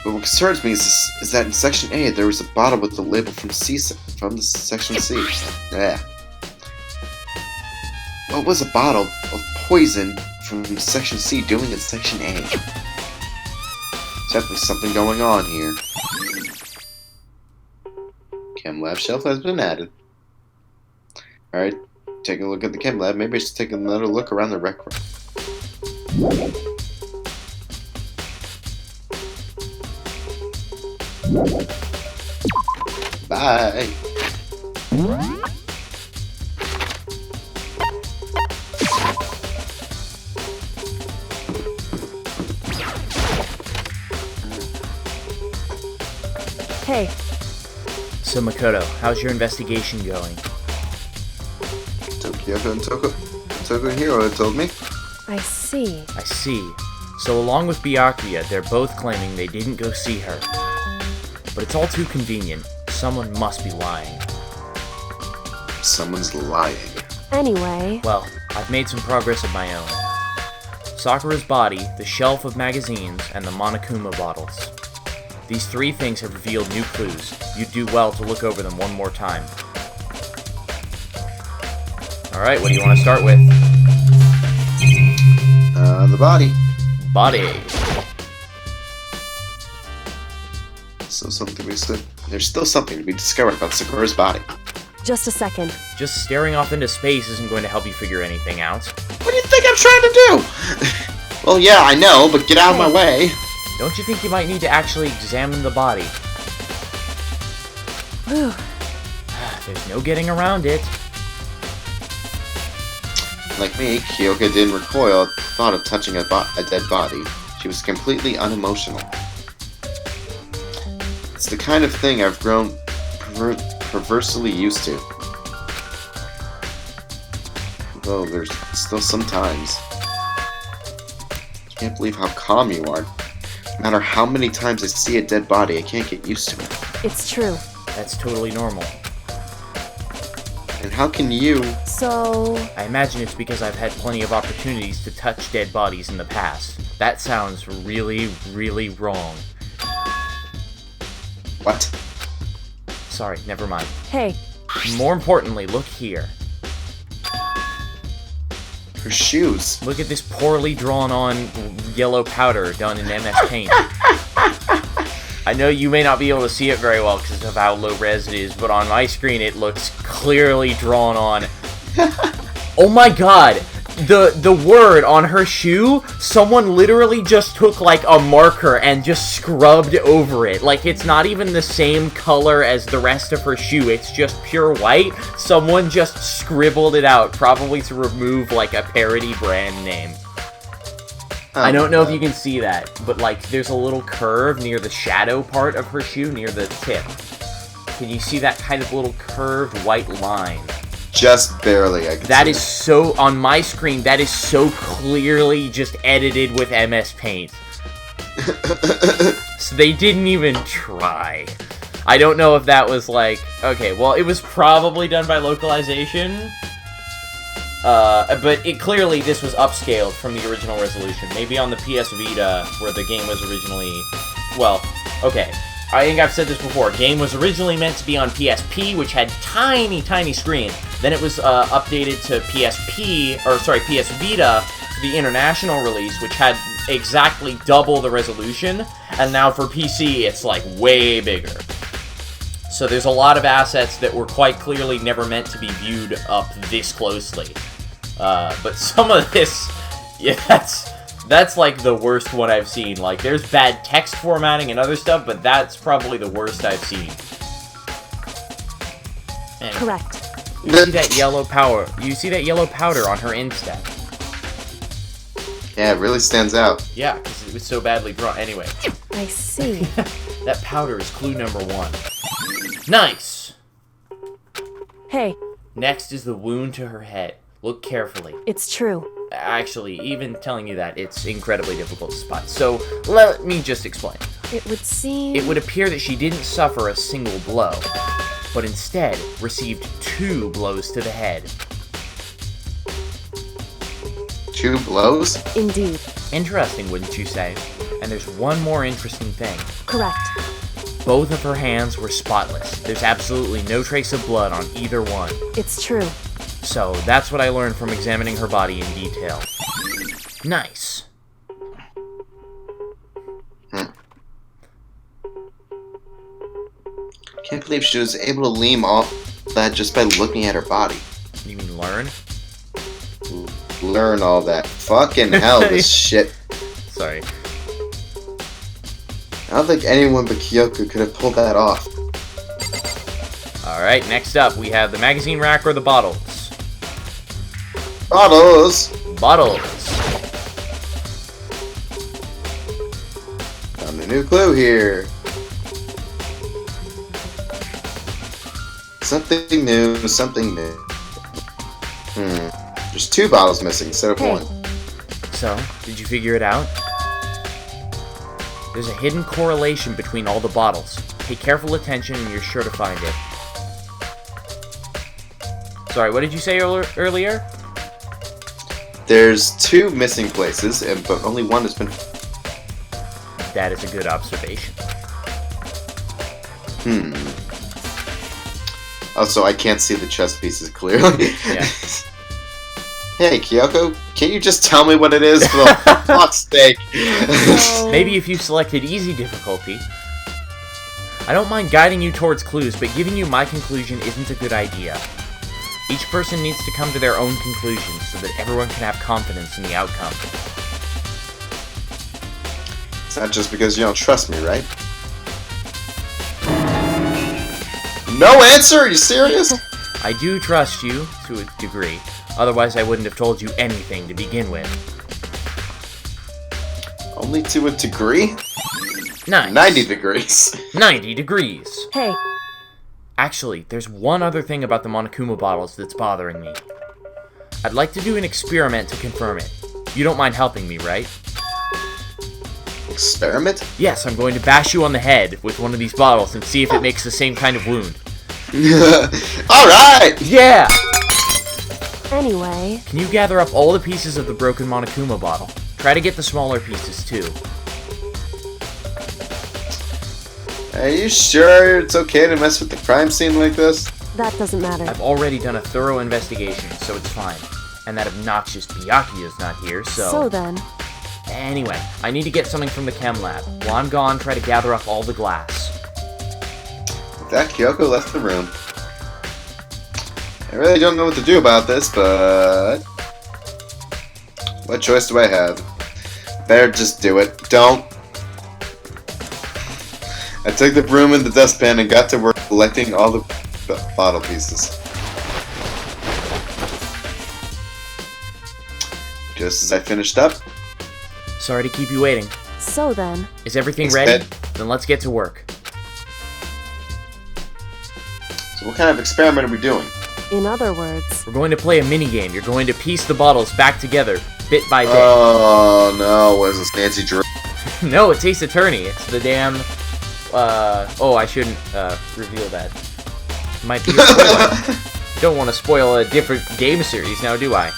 A: But what concerns me is that in Section A there was a bottle with the label from the Section C. Yeah. What was a bottle of poison from Section C doing in Section A? Definitely something going on here. Chem lab shelf has been added. Alright, taking a look at the chem lab. Maybe I should take another look around the rec room. Bye!
C: Hey,
B: So Makoto, how's your investigation going?
A: Tokyo and Toko Hero told me.
C: I see.
B: I see. So along with Byakuya, they're both claiming they didn't go see her. But it's all too convenient. Someone must be lying.
A: Someone's lying.
C: Anyway,
B: Well, I've made some progress of my own. Sakura's body, the shelf of magazines, and the Monokuma bottles. These three things have revealed new clues. You'd do well to look over them one more time. Alright, what do you want to start with?
A: The body.
B: Body.
A: There's still something to be discovered about Sakura's body.
C: just a second.
B: Just staring off into space isn't going to help you figure anything out.
A: What do you think I'm trying to do? Well, yeah, I know, but get out of my way.
B: Don't you think you might need to actually examine the body?
C: Whew.
B: There's no getting around it.
A: Like me, Kyoka didn't recoil at the thought of touching a dead body. She was completely unemotional. It's the kind of thing I've grown perversely used to. Though there's still some times. I can't believe how calm you are. No matter how many times I see a dead body, I can't get used to it.
C: It's true.
B: That's totally normal.
A: And how can you...
C: So,
B: I imagine it's because I've had plenty of opportunities to touch dead bodies in the past. That sounds really, really wrong.
A: What?
B: Sorry, never mind.
C: hey,
B: More importantly, look here.
A: Her shoes.
B: Look at this poorly drawn on yellow powder done in MS Paint. I know you may not be able to see it very well because of how low res it is, but on my screen it looks clearly drawn on. Oh my god! The word on her shoe, someone literally just took like a marker and just scrubbed over it. Like it's not even the same color as the rest of her shoe, it's just pure white. Someone just scribbled it out, probably to remove like a parody brand name.
A: Oh,
B: I don't know if you can see that, but like there's a little curve near the shadow part of her shoe, near the tip. Can you see that kind of little curved white line?
A: Just barely, I can
B: That
A: see
B: is so, on my screen, that is so clearly just edited with MS Paint. So they didn't even try. I don't know if that was like, okay, well, it was probably done by localization. But it clearly, this was upscaled from the original resolution. Maybe on the PS Vita, where the game was originally, well, okay. I think I've said this before. Game was originally meant to be on PSP, which had tiny, tiny screen. Then it was updated to PS Vita for the international release, which had exactly double the resolution. And now for PC, it's like way bigger. So there's a lot of assets that were quite clearly never meant to be viewed up this closely. But some of this, yeah, that's like the worst one I've seen. Like, there's bad text formatting and other stuff, but that's probably the worst I've seen. And
C: correct.
B: you see that yellow powder? You see that yellow powder on her instep?
A: Yeah, it really stands out.
B: Yeah, because it was so badly drawn. Anyway,
C: I see.
B: that powder is clue number 1. Nice.
C: Hey,
B: Next is the wound to her head. Look carefully.
C: it's true.
B: Actually, even telling you that, it's incredibly difficult to spot. So, let me just explain.
C: It would seem...
B: It would appear that she didn't suffer a single blow, but instead received 2 blows to the head.
A: 2 blows?
C: Indeed.
B: Interesting, wouldn't you say? And And there's one more interesting thing.
C: Correct.
B: Both of her hands were spotless. There's absolutely no trace of blood on either one.
C: It's true.
B: So, that's what I learned from examining her body in detail. Nice.
A: Can't believe she was able to lean all that just by looking at her body.
B: You mean learn?
A: Learn all that. Fucking hell, this shit.
B: Sorry.
A: I don't think anyone but Kyoko could have pulled that off.
B: Alright, next up we have the magazine rack or the bottles.
A: Bottles!
B: Bottles.
A: Found a new clue here. Something new, something new. There's 2 bottles missing instead of
C: Hey.
A: 1.
B: So, did you figure it out? There's a hidden correlation between all the bottles. Pay careful attention and you're sure to find it. Sorry, what did you say earlier?
A: There's 2 missing places, but only 1 has been...
B: That is a good observation.
A: Also, I can't see the chess pieces clearly.
B: Yeah.
A: Hey, Kyoko, can't you just tell me what it is for the fuck's sake?
B: Maybe if you selected easy difficulty. I don't mind guiding you towards clues, but giving you my conclusion isn't a good idea. Each person needs to come to their own conclusions so that everyone can have confidence in the outcome.
A: It's not just because you don't trust me, right? No answer? Are you serious?
B: I do trust you, to a degree. Otherwise, I wouldn't have told you anything to begin with.
A: Only to a degree?
B: Nice.
A: 90 degrees.
B: 90 degrees.
C: Hey,
B: Actually, there's one other thing about the Monokuma bottles that's bothering me. I'd like to do an experiment to confirm it. You don't mind helping me, right?
A: Experiment?
B: Yes, I'm going to bash you on the head with one of these bottles and see if it makes the same kind of wound.
A: Alright!
B: Yeah!
C: anyway,
B: Can you gather up all the pieces of the broken Monokuma bottle? Try to get the smaller pieces, too.
A: Are you sure it's okay to mess with the crime scene like this?
C: that doesn't matter.
B: I've already done a thorough investigation, so it's fine. And that obnoxious Byakuya's not here,
C: So then,
B: Anyway, I need to get something from the chem lab. While I'm gone, try to gather up all the glass.
A: With that, Kyoko left the room. I really don't know what to do about this, but... what choice do I have? Better just do it. Don't. I took the broom and the dustpan and got to work collecting all the bottle pieces. Just as I finished up,
B: Sorry to keep you waiting.
C: so then,
B: Is everything
A: Thanks,
B: ready?
A: Ted.
B: Then let's get to work.
A: so what kind of experiment are we doing?
C: in other words,
B: We're going to play a minigame. You're going to piece the bottles back together, bit by bit.
A: Oh no, what is this, Nancy Drew?
B: No, it's Ace Attorney. It's the damn... oh, I shouldn't, reveal that. Might be a spoiler. Don't want to spoil a different game series now, do I?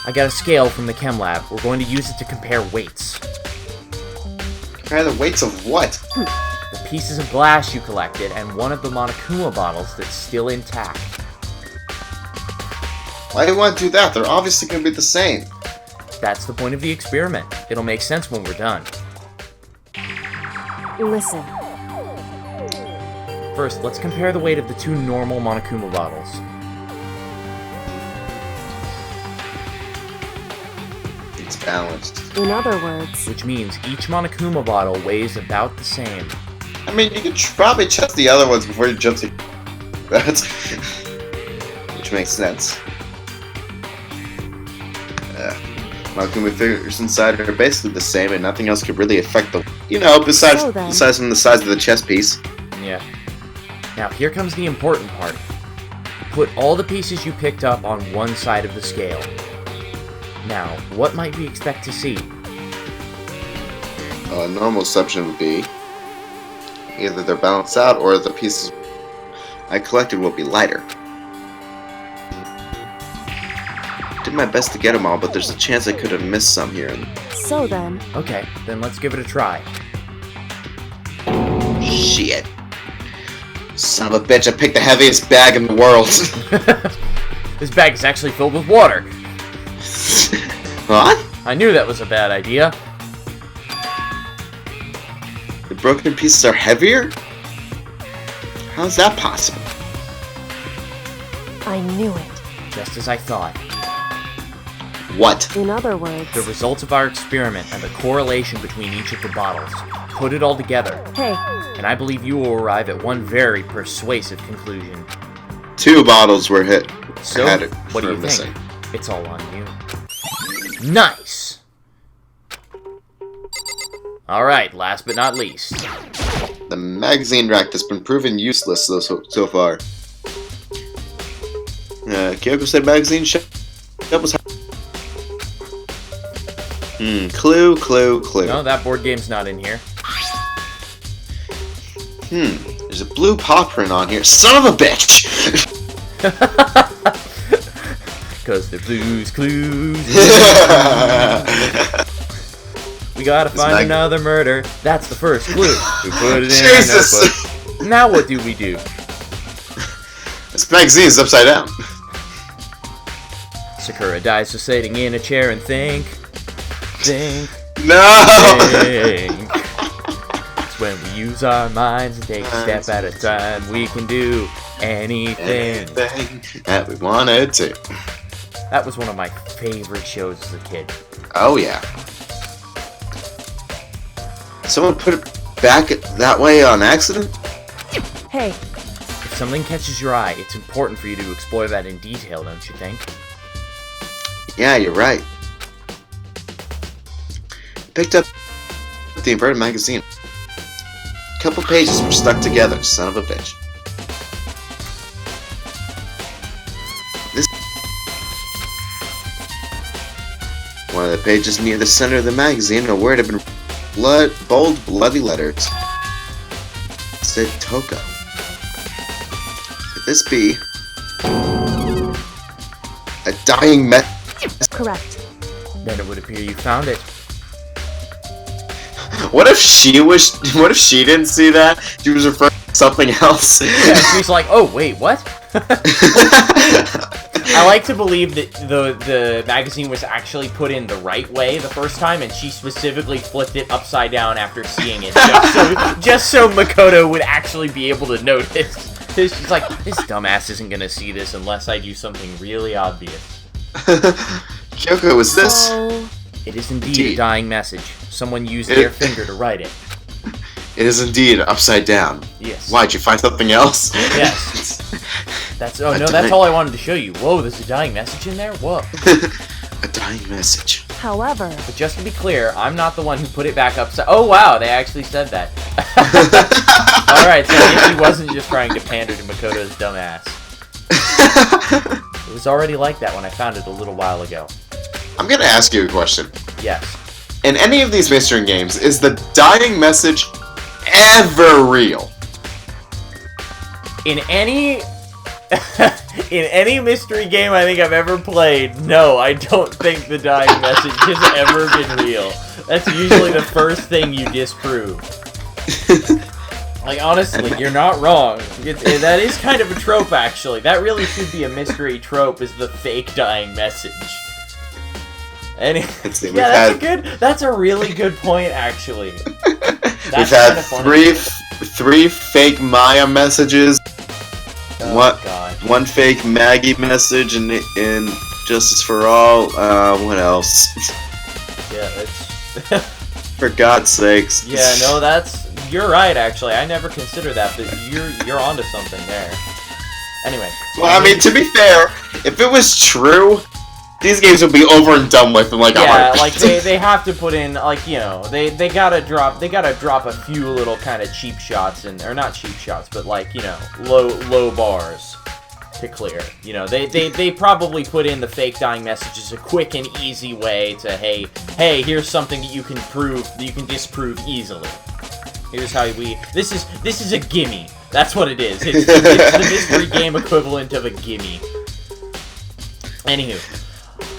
B: I got a scale from the chem lab. We're going to use it to compare weights.
A: Compare the weights of what?
B: The pieces of glass you collected and one of the Monokuma bottles that's still intact.
A: Why do you want to do that? They're obviously going to be the same.
B: That's the point of the experiment. It'll make sense when we're done.
C: listen,
B: First, let's compare the weight of the 2 normal Monokuma bottles.
A: It's balanced.
C: in other words,
B: Which means each Monokuma bottle weighs about the same.
A: I mean, you could probably check the other ones before you jump to that. Which makes sense. Monokuma figures inside are basically the same, and nothing else could really affect the... besides
C: So then.
A: from the size of the chess piece.
B: Yeah. Now, here comes the important part. Put all the pieces you picked up on one side of the scale. Now, what might we expect to see?
A: A normal assumption would be either they're balanced out or the pieces I collected will be lighter. Did my best to get them all, but there's a chance I could have missed some here.
C: So then,
B: Okay, then let's give it a try.
A: Shit. Son of a bitch, I picked the heaviest bag in the world.
B: This bag is actually filled with water.
A: What?
B: I knew that was a bad idea.
A: The broken pieces are heavier? How's that possible?
C: I knew it.
B: Just as I thought.
A: What?
C: In other words,
B: The results of our experiment and the correlation between each of the bottles. Put it all together,
C: hey,
B: and I believe you will arrive at one very persuasive conclusion.
A: 2 bottles were hit.
B: So,
A: Had it
B: what do
A: for
B: you
A: missing.
B: think? It's all on you. Nice! Alright, last but not least.
A: The magazine rack has been proven useless so far. Kyoko said magazine shop was. Clue.
B: No, that board game's not in here.
A: There's a blue paw print on here. Son of a bitch!
B: Cause they're Blue's Clues. We gotta find another murder. That's the first clue. We put it in
A: Jesus!
B: our notebook. Now what do we do?
A: This magazine is upside down.
B: Sakura dies just sitting in a chair and think.
A: No!
B: It's when we use our minds and take a step at a time. We can do anything.
A: Anything that we wanted to.
B: That was one of my favorite shows as a kid.
A: Oh yeah. Someone put it back that way on accident?
C: hey,
B: If something catches your eye, it's important for you to explore that in detail, don't you think?
A: Yeah, you're right. Picked up the inverted magazine. A couple pages were stuck together, son of a bitch. This one of the pages near the center of the magazine, a word had been bold, bloody letters. It said Toko. Could this be a dying
C: correct.
B: Then it would appear you found it.
A: What if she didn't see that? She was referring to something else.
B: Yeah, she's like, oh, wait, what? I like to believe that the magazine was actually put in the right way the first time, and she specifically flipped it upside down after seeing it, just so Makoto would actually be able to notice. She's like, this dumbass isn't gonna see this unless I do something really obvious.
A: Kyoko, was this?
C: So,
B: It is indeed a dying message. Someone used their finger to write it.
A: It is indeed upside down.
B: Yes.
A: Why, did you find something else?
B: Yes. That's all I wanted to show you. Whoa, there's a dying message in there? Whoa.
A: A dying message.
C: however,
B: But just to be clear, I'm not the one who put it back upside. Oh wow, they actually said that. Alright, so I guess he wasn't just trying to pander to Makoto's dumb ass. It was already like that when I found it a little while ago.
A: I'm gonna ask you a question.
B: Yes.
A: In any of these mystery games, is the dying message ever real?
B: In any mystery game I think I've ever played, no, I don't think the dying message has ever been real. That's usually the first thing you disprove. Like, honestly, you're not wrong. That is kind of a trope, actually. That really should be a mystery trope, is the fake dying message. That's a really good point, actually.
A: We've had three fake Maya messages.
B: Oh, God.
A: One fake Maggie message in Justice for All. What else?
B: Yeah, that's...
A: For God's sakes.
B: Yeah, no, you're right, actually. I never considered that, but you're onto something there. Anyway.
A: Well, I mean, to be fair, if it was true, these games would be over and done with in like a heartbeat.
B: Like they have to put in, like, you know, they gotta drop a few little kind of cheap shots or not cheap shots, but like, you know, low bars to clear. You know, they probably put in the fake dying messages a quick and easy way to hey, here's something that you can disprove easily. Here's how this is a gimme. That's what it is. It's the mystery game equivalent of a gimme. Anywho.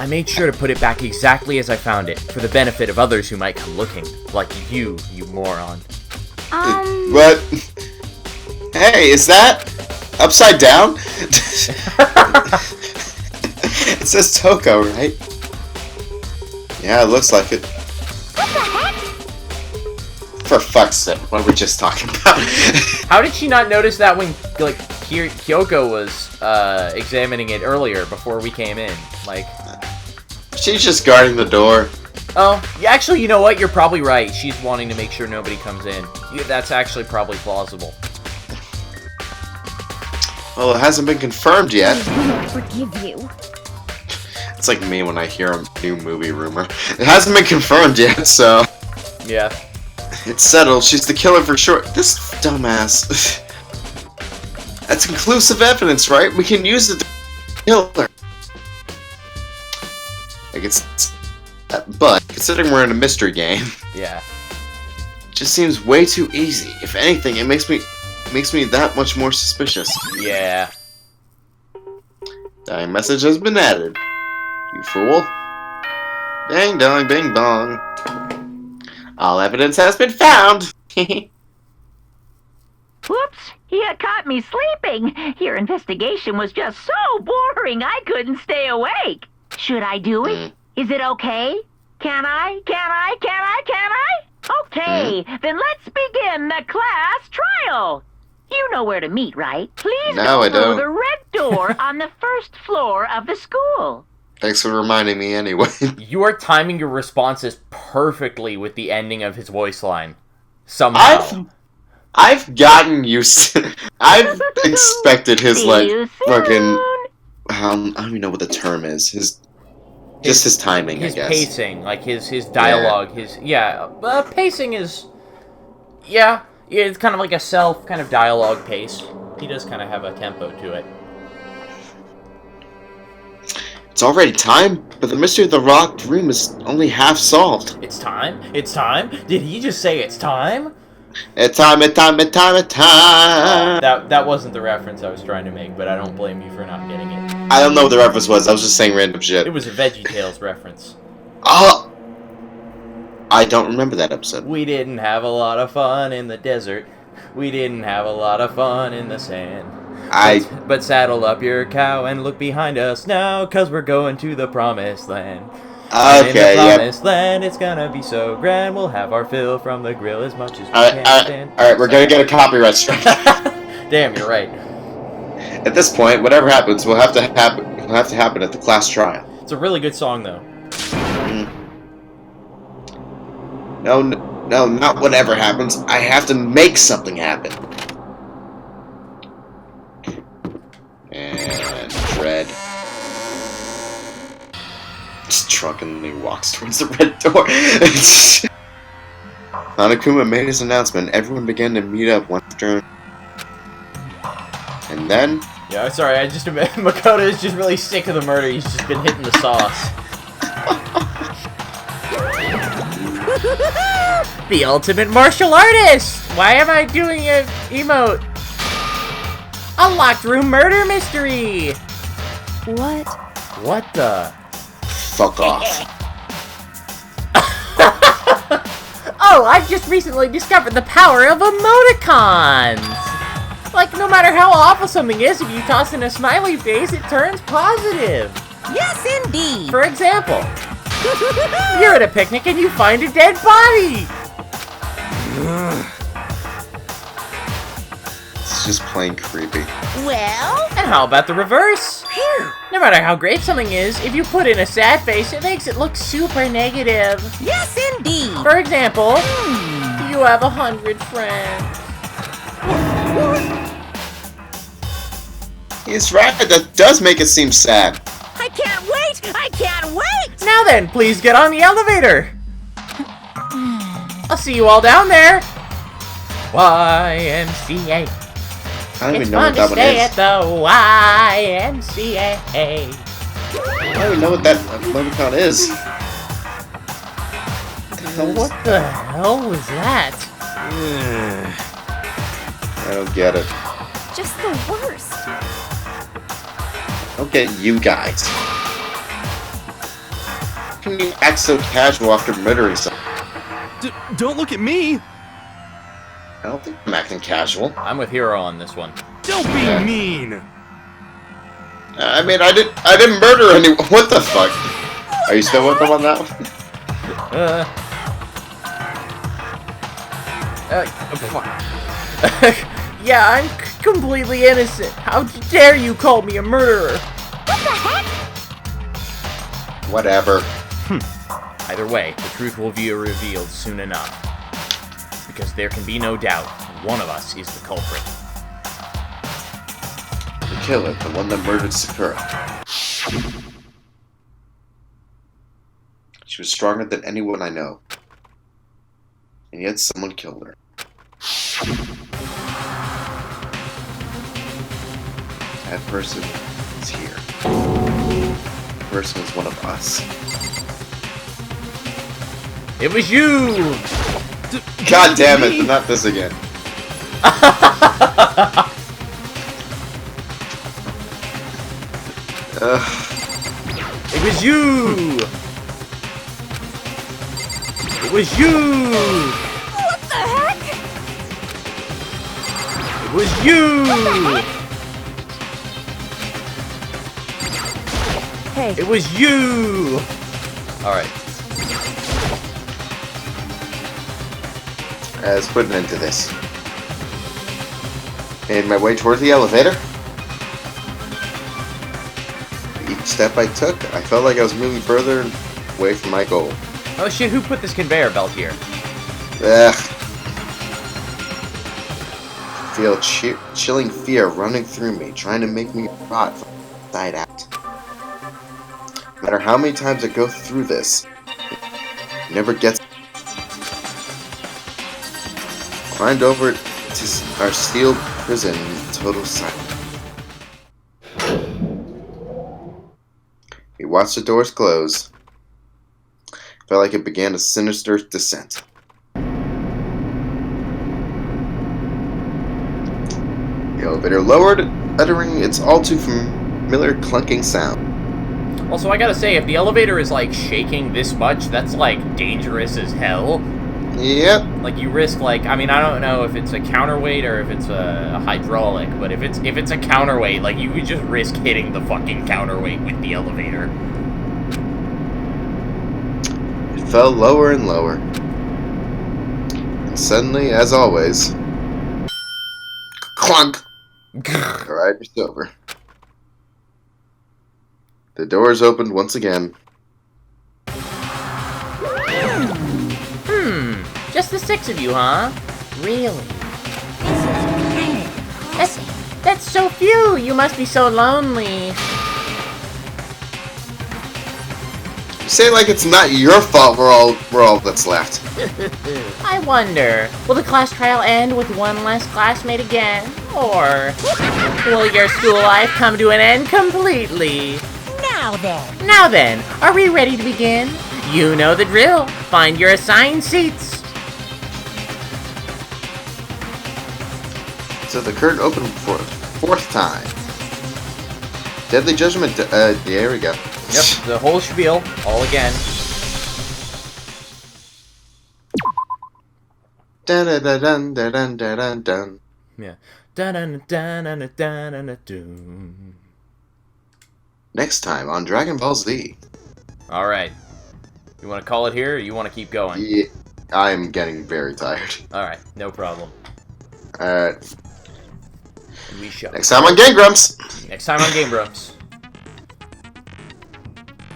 B: I made sure to put it back exactly as I found it, for the benefit of others who might come looking, like you moron.
A: What? Hey, is that upside down? It says Toko, right? Yeah, it looks like it.
D: What the heck?
A: For fuck's sake, what were we just talking about?
B: How did she not notice that when, like, Kyoko was examining it earlier before we came in? Like,
A: She's just guarding the door.
B: oh, yeah, actually, you know what? You're probably right. She's wanting to make sure nobody comes in. Yeah, that's actually probably plausible.
A: Well, it hasn't been confirmed yet.
D: I won't forgive you.
A: It's like me when I hear a new movie rumor. It hasn't been confirmed yet, so...
B: Yeah.
A: It's settled. She's the killer for sure. This dumbass. That's conclusive evidence, right? We can use it to kill her. Like it's... But, considering we're in a mystery game,
B: Yeah.
A: it just seems way too easy. If anything, it makes me that much more suspicious.
B: Yeah.
A: Dying message has been added. You fool. Ding dong, bing bong. All evidence has been found.
G: Whoops! You caught me sleeping. Your investigation was just so boring I couldn't stay awake. Should I do it? Is it okay? Can I? Okay, then let's begin the class trial. You know where to meet, right? Please
A: No,
G: go
A: I
G: through
A: don't.
G: the red door on the first floor of the school.
A: Thanks for reminding me anyway.
B: You are timing your responses perfectly with the ending of his voice line. Somehow.
A: I've gotten used to... I've expected his,
G: See
A: like,
G: you
A: fucking...
G: soon.
A: I don't even know what the term is. Just his timing,
B: His
A: I guess.
B: pacing, like his dialogue, pacing is... Yeah, it's kind of like a self kind of dialogue pace. He does kind of have a tempo to it.
A: It's already time, but the mystery of the locked room is only half solved.
B: It's time? It's time? Did he just say it's time?
A: It's time.
B: That wasn't the reference I was trying to make, but I don't blame you for not getting it.
A: I don't know what the reference was. I was just saying random shit.
B: It was a VeggieTales reference.
A: Oh! I don't remember that episode.
B: We didn't have a lot of fun in the desert. We didn't have a lot of fun in the sand. But saddle up your cow and look behind us now, 'cause we're going to the promised land. And in the
A: Okay, yep.
B: promised land, it's gonna be so grand. We'll have our fill from the grill as much as we can stand.
A: Alright, we're gonna get a copyright strike.
B: Damn, you're right.
A: At this point, whatever happens will have to happen at the class trial.
B: It's a really good song, though.
A: No, not whatever happens. I have to make something happen. And Fred just drunkenly walks towards the red door. Hanakuma made his announcement. Everyone began to meet up one after. And then...
B: Yeah, sorry, Makoto is just really sick of the murder. He's just been hitting the sauce. The ultimate martial artist! Why am I doing an emote? A locked room murder mystery!
C: What?
B: What the?
A: Fuck off.
B: Oh, I've just recently discovered the power of emoticons! Like, no matter how awful something is, if you toss in a smiley face, it turns positive!
G: Yes, indeed.
B: For example, you're at a picnic and you find a dead body!
A: It's just plain creepy.
G: Well,
B: And how about the reverse? No matter how great something is, if you put in a sad face, it makes it look super negative.
G: yes, indeed.
B: For example, you have 100 friends.
A: He's right. That does make it seem sad.
G: I can't wait.
B: Now then, please get on the elevator. I'll see you all down there. YMCA.
A: I don't
B: It's
A: even know
B: fun
A: what
B: to
A: that one
B: stay at
A: is.
B: the YMCA.
A: I don't even know what that emoticon is.
B: What the hell was that?
A: I don't get it.
D: Just the worst.
A: I don't get you guys. can you act so casual after murdering someone?
H: Don't look at me!
A: I don't think I'm acting casual.
B: I'm with Hero on this one.
H: Don't be mean!
A: I mean, I didn't murder anyone. What the fuck? Are you still with them on that one?
B: Fuck. Yeah, I'm completely innocent. How dare you call me a murderer?
A: Whatever.
B: Either way, the truth will be revealed soon enough. Because there can be no doubt, one of us is the culprit.
A: The killer, the one that murdered Sakura. She was stronger than anyone I know. And yet someone killed her. That person is here. That person is one of us.
B: It was you!
A: God damn it, not this again.
B: It was you! It was you!
D: What the heck?
B: It was you!
C: Hey,
B: It was you! Alright.
A: Let's put an end to this. Made my way towards the elevator. Each step I took, I felt like I was moving further away from my goal.
B: Oh shit, who put this conveyor belt here?
A: Ugh. Feel chilling fear running through me, trying to make me rot from the inside out. No matter how many times I go through this, it never gets. Climbed over to our steel prison in total silence. We watched the doors close. Felt like it began a sinister descent. The elevator lowered, uttering its all too familiar clunking sound.
B: Also, I gotta say, if the elevator is, like, shaking this much, that's, like, dangerous as hell.
A: Yep.
B: Like, you risk, like, I mean, I don't know if it's a counterweight or if it's a hydraulic, but if it's a counterweight, like, you could just risk hitting the fucking counterweight with the elevator.
A: It fell lower and lower. And suddenly, as always, clunk! Alright, it's over. The doors opened once again.
B: Just the 6 of you, huh? Really? That's so few! You must be so lonely.
A: You say it like it's not your fault we're all that's left.
B: I wonder, will the class trial end with one less classmate again? Or will your school life come to an end completely? Now then, are we ready to begin? You know the drill. Find your assigned seats.
A: So the curtain opened for the 4th time. Deadly Judgment, there we go.
B: Yep, the whole spiel, all again.
A: Dun dun dun dun dun dun dun dun.
B: Yeah. Dun-dun-dun-dun-dun-dun-dun.
A: Next time on Dragon Ball Z.
B: Alright. You want to call it here, or you want to keep going?
A: Yeah, I'm getting very tired.
B: Alright, no problem.
A: Alright.
B: We shall.
A: Next time on Game Grumps.
B: Next time on Game Grumps.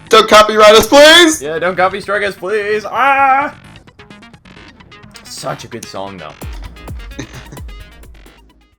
A: Don't copyright us, please!
B: Yeah, don't copy strike us, please. Ah! Such a good song, though.